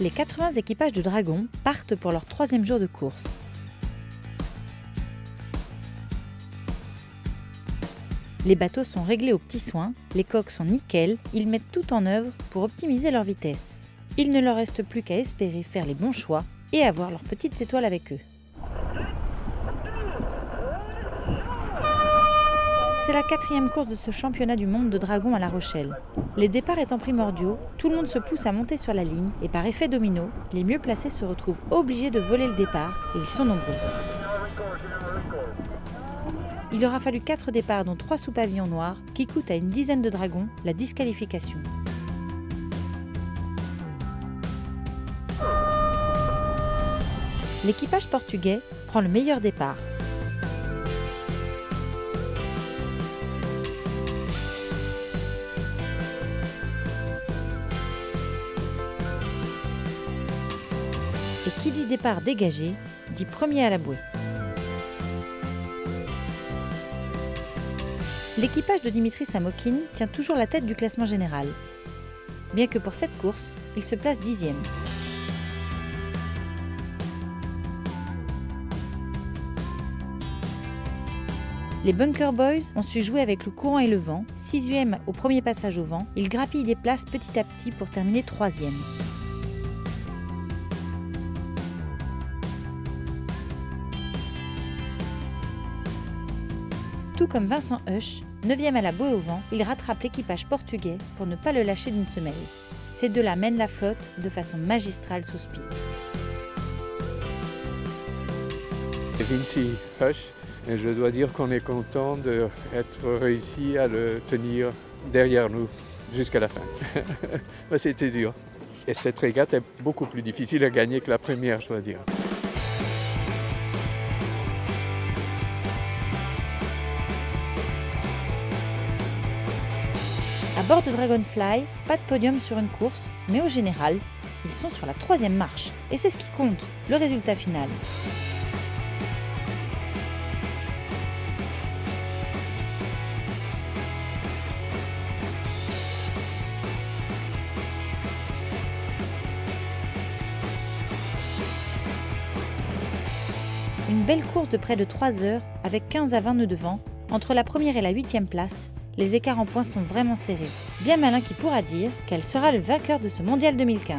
Les 80 équipages de dragons partent pour leur 3e jour de course. Les bateaux sont réglés aux petits soins, les coques sont nickel, ils mettent tout en œuvre pour optimiser leur vitesse. Il ne leur reste plus qu'à espérer faire les bons choix et avoir leurs petites étoiles avec eux. C'est la 4e course de ce championnat du monde de dragons à La Rochelle. Les départs étant primordiaux, tout le monde se pousse à monter sur la ligne et par effet domino, les mieux placés se retrouvent obligés de voler le départ et ils sont nombreux. Il aura fallu 4 départs dont 3 sous pavillon noir qui coûtent à une dizaine de dragons la disqualification. L'équipage portugais prend le meilleur départ. Et qui dit départ dégagé, dit premier à la bouée. L'équipage de Dimitri Samokhin tient toujours la tête du classement général, bien que pour cette course, il se place 10e. Les Bunker Boys ont su jouer avec le courant et le vent. 6e au premier passage au vent, ils grappillent des places petit à petit pour terminer 3e. Tout comme Vincent Husch, 9e à la bouée au vent, il rattrape l'équipage portugais pour ne pas le lâcher d'une semelle. Ces deux-là mènent la flotte de façon magistrale sous speed. Vinci Husch, et je dois dire qu'on est content d'être réussi à le tenir derrière nous jusqu'à la fin. C'était dur. Et cette régate est beaucoup plus difficile à gagner que la première, je dois dire. À bord de Dragonfly, pas de podium sur une course, mais au général, ils sont sur la 3e marche. Et c'est ce qui compte, le résultat final. Une belle course de près de 3 heures, avec 15 à 20 nœuds de vent, entre la première et la 8e place. Les écarts en points sont vraiment serrés. Bien malin qui pourra dire quel sera le vainqueur de ce mondial 2015.